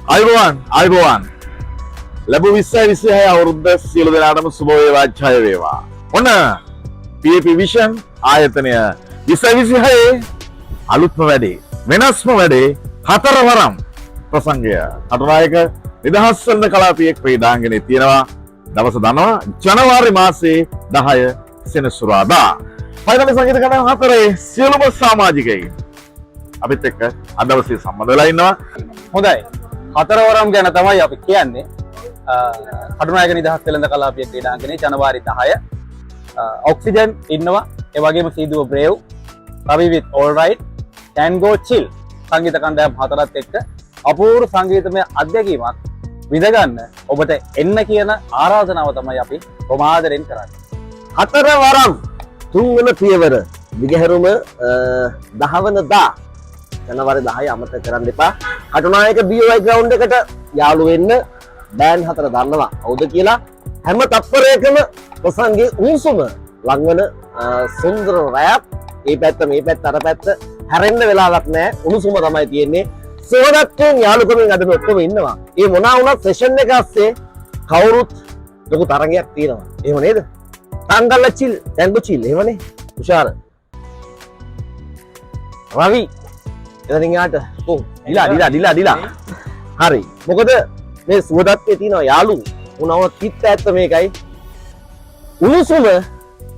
අයිබෝවන් ලැබු 2026 අවුරුද්ද සියලු දෙනාටම සුබ වේවා ජය වේවා. ඔන්න PAP විෂන් ආයතනය 2026 අලුත්ම වැඩේ වෙනස්ම වැඩේ හතරවරම් ප්‍රසංගය අටනායක නිදහස් වෙන්න කලාපයේ ක්‍රීඩාංගණයේ තියෙනවා. දවස දනවා ජනවාරි මාසයේ 10 සෙනසුරාදා. පළවෙනි සංගීත කණ්ඩායම හතරේ සියලුම සමාජිකයින් අපිත් එක්ක අද දවසේ සම්බන්ධ වෙලා ඉන්නවා. හොඳයි. හතරවරම් ගැන තමයි අපි කියන්නේ. කටුනායක නිදහස් වෙළඳ කලාපයේ ක්‍රීඩාංගණයේ ජනවාරි 10 ඔක්සිජන් ඉන්නවා. ඒ වගේම සීදුව brave, Ravi with all right, tango chill සංගීත කණ්ඩායම් හතරත් එක්ක අපූර්ව සංගීතමය අත්දැකීමක් විඳගන්න ඔබට එන්න කියන ආරාධනාව තමයි අපි කොමාදරෙන් කරන්නේ. හතරවරම් තුන්වන පියවර දිගහැරුම 10 වෙනිදා ජනවාරි 10 අමතක කරන්න එපා. කටුනායක BOI ග්‍රවුන්ඩ් එකට යාළු වෙන්න බෑන්ඩ් හතර දන්නවා. හවුද කියලා හැම තත්පරයකම ප්‍රසංගයේ උණුසුම ලංවන සුන්දර රැප් මේ පැත්ත මේ පැත්ත අර පැත්ත හැරෙන්න වෙලාවක් නැහැ. උණුසුම තමයි තියෙන්නේ. සෝනත්යෙන් යාළුකමින් අද මේ ඔක්කොම ඉන්නවා. මේ මොනවා වුණත් සෙෂන් එක ඇස්සේ කවුරුත් ලොකු තරගයක් තියෙනවා. එහෙම නේද? තංගල්ල චිල්, ටැංගෝ චිල් එහෙමනේ. උෂාර. රවි එතනින් යාට ඩිලා හරි. මොකද මේ සුවදත්තේ තියෙනවා යාළු උනව කිත් ඇත්ත මේකයි උණුසුම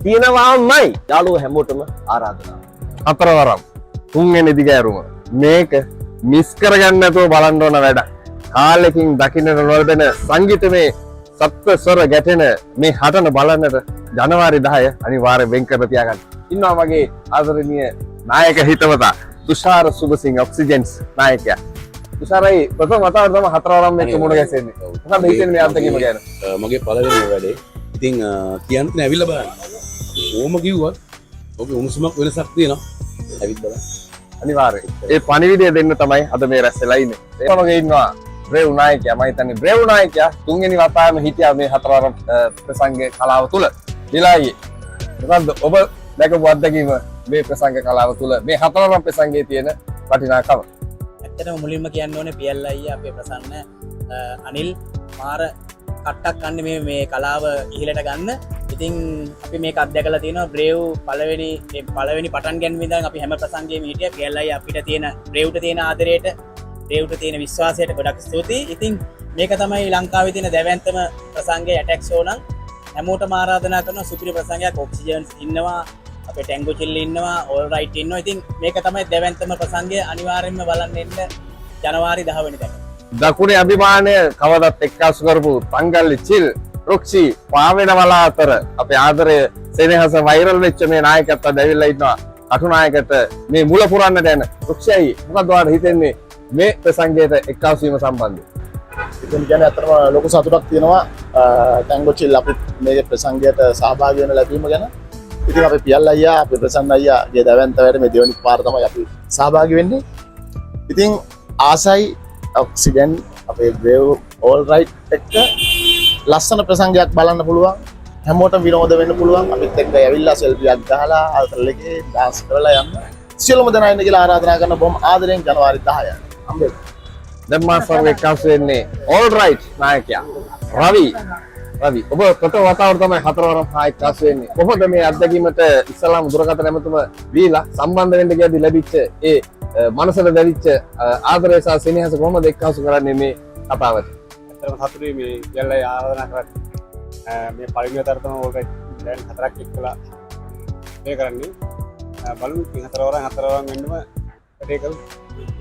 තියෙනවාමයි යාළුව හැමෝටම ආරාධනාව. හතරවරම් තුන්වෙනි දිගහැරුම මේක මිස් කරගන්න නැතුව බලන්න ඕන වැඩ. කාලෙකින් දකින්නට නොලැබෙන සංගීතමේ සප්ත ස්වර ගැටෙන මේ හටන බලන්නට ජනවාරි 10 අනිවාර්යෙන් වෙන් කර තියාගන්න. ඉන්නවා මගේ ආදරණීය නායක හිතවතා තුෂාර සුබසිංහ ඔක්සිජන්ස් නායකයා. තුෂාරයි ප්‍රථම වතාවට තමයි හතරවරම් මේක මුණ ගැසෙන්නේ. මොකක්ද හිතෙන්නේ මේ අත්දැකීම ගැන? මගේ පළවෙනි වැඩේ. ඉතින් කියන්න තියෙන ඇවිල්ලා බලන්න. ඕම කිව්වත් ඔබේ උණුසුමක් වෙනසක් තියෙනවා. ඇවිත් බලන්න. අනිවාර්යයෙන්. ඒ පණිවිඩය දෙන්න තමයි අද මේ රැස් වෙලා ඉන්නේ. ඒ වගේ ඉන්නවා බ්‍රේව් නායකයා. මම හිතන්නේ බ්‍රේව් නායකයා තුන්වෙනි වතාවෙම හිටියා මේ හතරවරම් ප්‍රසංගයේ කලාව තුල. දිලායි. මොකද්ද ඔබ දැකපු අත්දැකීම මේ ප්‍රසංග කලාව තුල මේ හතරවරම් ප්‍රසංගයේ තියෙන වටිනාකම? ඇත්තටම මුලින්ම කියන්න ඕනේ පියල් අයියා අපේ ප්‍රසන්න අනිල් මාර කට්ටක් ගන්න මේ කලාව ඉහළට ගන්න. ඉතින් අපි මේක අත්දැකලා තියෙනවා බ්‍රේව් පළවෙනි පටන් ගැනීම ඉඳන් අපි හැම ප්‍රසංගයකම හිටියා. පියල් අයියා අපිට තියෙන බ්‍රේව්ට තියෙන ආදරයට, බ්‍රේව්ට තියෙන විශ්වාසයට ගොඩක් ස්තුතියි. ඉතින් මේක තමයි ලංකාවේ තියෙන දැවැන්තම ප්‍රසංගයේ ඇටැක් ෂෝ නම් හැමෝටම ආරාධනා කරනවා. සුපිරි ප්‍රසංගයක් ඔක්සිජන්ස් ඉන්නවා, අපේ ටැංගෝ චිල් ඉන්නවා, ඕල් රයිට් ඉන්නවා. ඉතින් මේක තමයි දැවැන්තම ප්‍රසංගය. අනිවාර්යෙන්ම බලන්න එන්න ජනවාරි 10 වෙනිදා. දකුණේ අභිමානය කවදත් එක්කාසු කරපු තංගල්ලි චිල් රුක්ෂි පාවෙන වලා අතර අපේ ආදරය සෙනෙහස වෛරල් වෙච්ච මේ නායකයත් අද ඇවිල්ලා ඉන්නවා. කටුනායකට මේ මුල පුරන්නට යන රුක්ෂයි මොකක්ද ඔයාලට හිතෙන්නේ මේ ප්‍රසංගයට එක්කාසු වීම සම්බන්ධයෙන්? ඉතින් කියන්නේ අතරම ලොකු සතුටක් තියෙනවා ටැංගෝ චිල් අපිත් මේ ප්‍රසංගයට සහභාගී වෙන්න ලැබීම ගැන. ඉතින් අපි පියල් අයියා, අපි ප්‍රසන්න අයියාගේ දැවැන්ත වැඩ මේ දෙවනි පාර තමයි අපි සහභාගී වෙන්නේ. ඉතින් ආසයි ඔක්සිජන් අපේ බ්‍රේව් ඕල් රයිට් එක්ක ලස්සන ප්‍රසංගයක් බලන්න පුළුවන්. හැමෝටම විනෝද වෙන්න පුළුවන්. අපිත් එක්ක ඇවිල්ලා සෙල්ෆියක් ගහලා අතල් එකේ ඩාන්ස් කරලා යන්න. සියලුම දෙනා ඉන්න කියලා ආරාධනා කරන බොම් ආදරෙන් ජනවාරි 10 හම්බෙන්න. දැන් මා සමග එක්කාසු වෙන්නේ ඕල් රයිට් නායකයා රවි. ඔබ ප්‍රථම වතාවට තමයි හතරවරම් එක්කාසු වෙන්නේ. කොහොමද මේ අත්දැකීමට ඉස්ලාම් දුරකථන ඇමතුම දීලා සම්බන්ධ වෙන්න කියද්දි ලැබිච්ච ඒ මනසට දැනෙච්ච ආදරය සහ සෙනෙහස කොහොමද එක්කාසු කරන්නේ මේ කතාවට? ඇත්තටම සතුටුයි මේ ඉයල්ලා ආරාධනා කරන්නේ. මේ පළවෙනි වතාවට තමයි ඕල් රයිට් දැන් හතරක් එක්කලා මේ කරන්නේ. බලමු ඉතින් හතරවරම් වෙන්නම වැඩේ කරමු.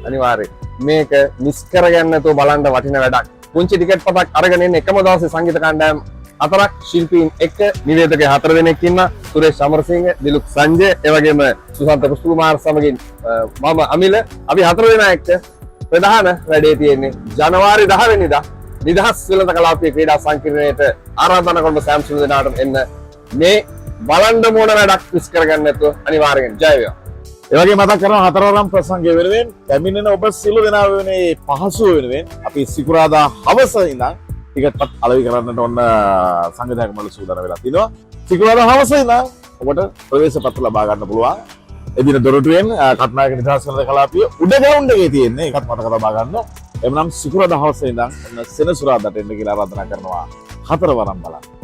අනිවාර්යයෙන්. මේක මිස් කරගන්න නැතුව බලන්න වටින වැඩක්. පුංචි ටිකට් පතක් අරගෙන ඉන්න එකම දවසේ සංගීත කණ්ඩායම් හතරක් ශිල්පීන් එක්ක නිවේදක 4 දෙනෙක් ඉන්නවා. සුරේෂ් අමරසිංහ, දිලුක් සංජය, ඒ වගේම සුසන්ත පුස්තුමාර සමගින් මම අමිල අපි 4 දෙනා එක්ක ප්‍රධාන වැඩේ තියෙන්නේ ජනවාරි 10 වෙනිදා නිදහස් වෙළඳ කලාපයේ ක්‍රීඩා සංකීර්ණයට ආරාධනා කරන සෑම් සුළු දෙනාට එන්න මේ බලන්න මොන වැඩක් මිස් කරගන්න නැතුව අනිවාර්යෙන් ජය වේවා. ඒ වගේ මතක් කරනවා හතරවරම් ප්‍රසංගය වෙනුවෙන් පැමිණෙන ඔබ සියලු දෙනා වෙනුවෙන් පහසුව වෙනුවෙන් අපි සිකුරාදා හවස ඉඳන් ටිකට්පත් අලෙවි කරන්නට ඔන්න සංවිධායක මණ්ඩල සූදානම් වෙලා තිනවා. සිකුරාදා හවස ඉඳන් ඔබට ප්‍රවේශ පත්‍ර ලබා ගන්න පුළුවන්. එදින දොරටුවෙන් කටුනායක නිදහස් වෙළඳ කලාපිය උඩ ග්‍රවුන්ඩ් එකේ තියෙන්නේ. ඒකත් මතක තබා ගන්න. එමනම් සිකුරාදා හවසේ ඉඳන් සෙනසුරාදාට එන්න කියලා ආරාධනා කරනවා 4 වරම් බලන්න.